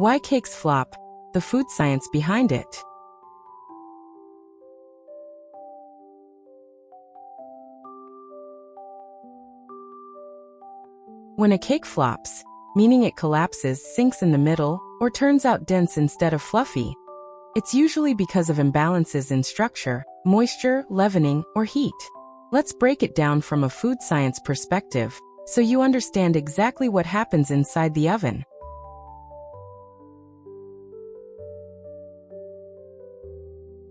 Why cakes flop? The food science behind it. When a cake flops, meaning it collapses, sinks in the middle, or turns out dense instead of fluffy, it's usually because of imbalances in structure, moisture, leavening, or heat. Let's break it down from a food science perspective, so you understand exactly what happens inside the oven.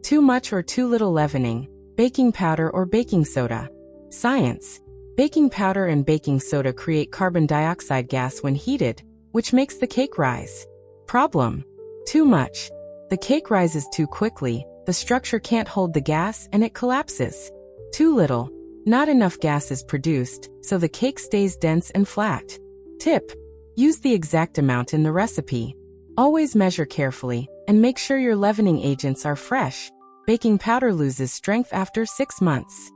Too much or too little leavening, baking powder or baking soda. Science. Baking powder and baking soda create carbon dioxide gas when heated, which makes the cake rise. Problem. Too much. The cake rises too quickly, the structure can't hold the gas and it collapses. Too little. Not enough gas is produced, so the cake stays dense and flat. Tip. Use the exact amount in the recipe. Always measure carefully, and make sure your leavening agents are fresh. Baking powder loses strength after 6 months.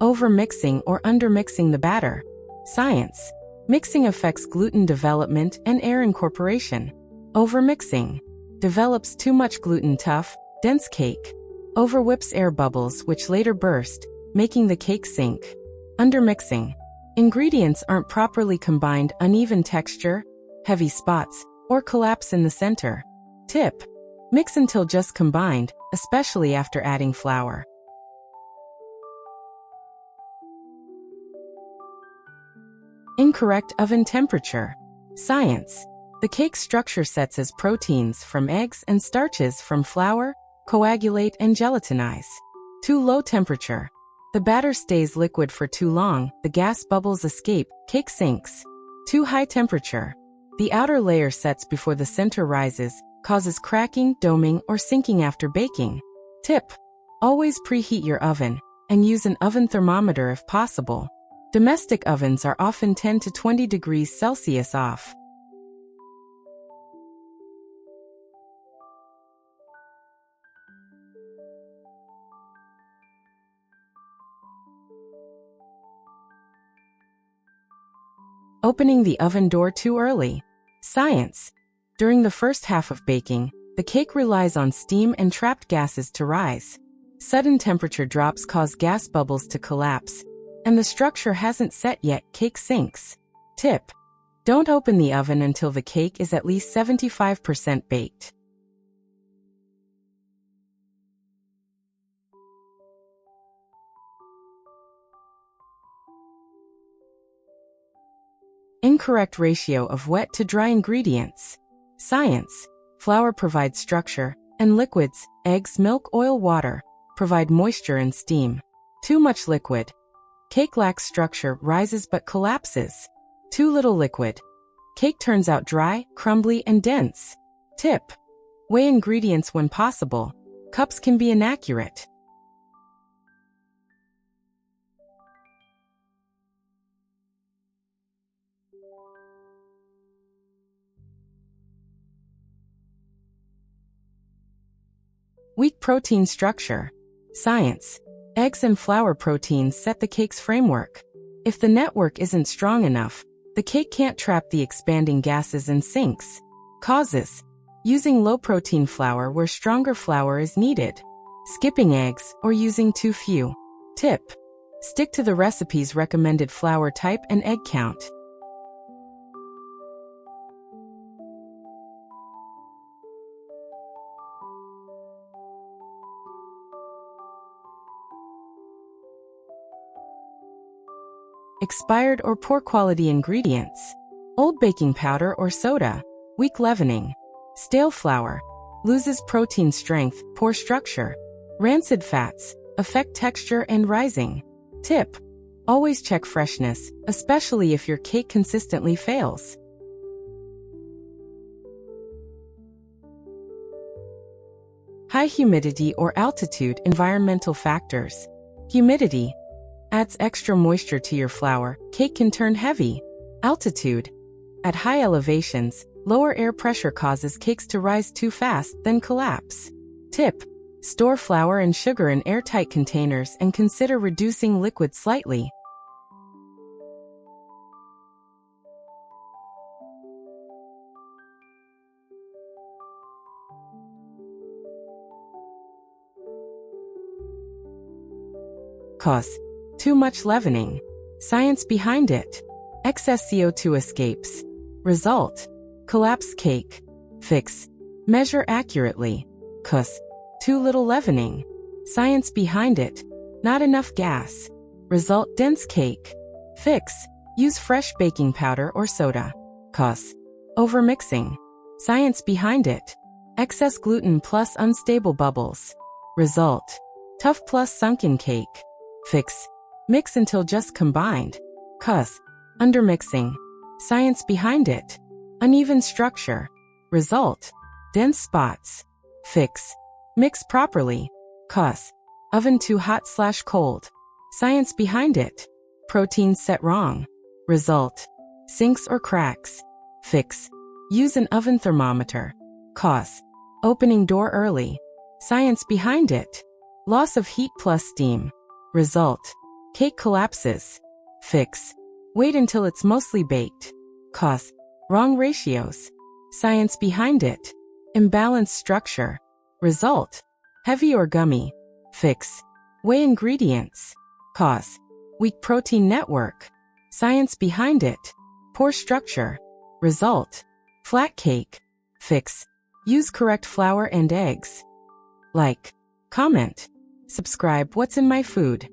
Overmixing or undermixing the batter. Science. Mixing affects gluten development and air incorporation. Overmixing. Develops too much gluten tough, dense cake. Overwhips air bubbles which later burst, making the cake sink. Undermixing. Ingredients aren't properly combined, uneven texture, heavy spots, or collapse in the center. Tip. Mix until just combined, especially after adding flour. Incorrect oven temperature. Science. The cake structure sets as proteins from eggs and starches from flour, coagulate and gelatinize. Too low temperature. The batter stays liquid for too long, the gas bubbles escape, cake sinks. Too high temperature. The outer layer sets before the center rises, causes cracking, doming, or sinking after baking. Tip. Always preheat your oven, and use an oven thermometer if possible. Domestic ovens are often 10 to 20 degrees Celsius off. Opening the oven door too early. Science. During the first half of baking, the cake relies on steam and trapped gases to rise. Sudden temperature drops cause gas bubbles to collapse, and the structure hasn't set yet, cake sinks. Tip. Don't open the oven until the cake is at least 75% baked. Incorrect ratio of wet to dry ingredients. Science. Flour provides structure, and liquids, eggs, milk, oil, water, provide moisture and steam. Too much liquid. Cake lacks structure, rises but collapses. Too little liquid. Cake turns out dry, crumbly, and dense. Tip. Weigh ingredients when possible. Cups can be inaccurate. Weak protein structure. Science. Eggs and flour proteins set the cake's framework. If the network isn't strong enough, the cake can't trap the expanding gases and sinks. Causes. Using low-protein flour where stronger flour is needed. Skipping eggs or using too few. Tip. Stick to the recipe's recommended flour type and egg count. Expired or poor quality ingredients. Old baking powder or soda. Weak leavening. Stale flour. Loses protein strength, poor structure. Rancid fats. Affect texture and rising. Tip. Always check freshness, especially if your cake consistently fails. High humidity or altitude. Environmental factors. Humidity adds extra moisture to your flour, cake can turn heavy. Altitude. At high elevations, Lower air pressure causes cakes to rise too fast, then collapse. Tip: store flour and sugar in airtight containers and consider reducing liquid slightly. Cause: too much leavening. Science behind it: excess CO2 escapes. Result: collapsed cake. Fix: measure accurately. Cause: too little leavening. Science behind it: not enough gas. Result: dense cake. Fix: use fresh baking powder or soda. Cause: overmixing. Science behind it: excess gluten plus unstable bubbles. Result: tough plus sunken cake. Fix: mix until just combined. Cause: undermixing. Science behind it: uneven structure. Result: dense spots. Fix: mix properly. Cause: oven too hot/cold. Science behind it: proteins set wrong. Result: sinks or cracks. Fix: use an oven thermometer. Cause: opening door early. Science behind it: loss of heat plus steam. Result: cake collapses. Fix: wait until it's mostly baked. Cause: wrong ratios. Science behind it: imbalanced structure. Result: heavy or gummy. Fix: weigh ingredients. Cause: weak protein network. Science behind it: poor structure. Result: flat cake. Fix: use correct flour and eggs. Like, comment, subscribe. What's in my food?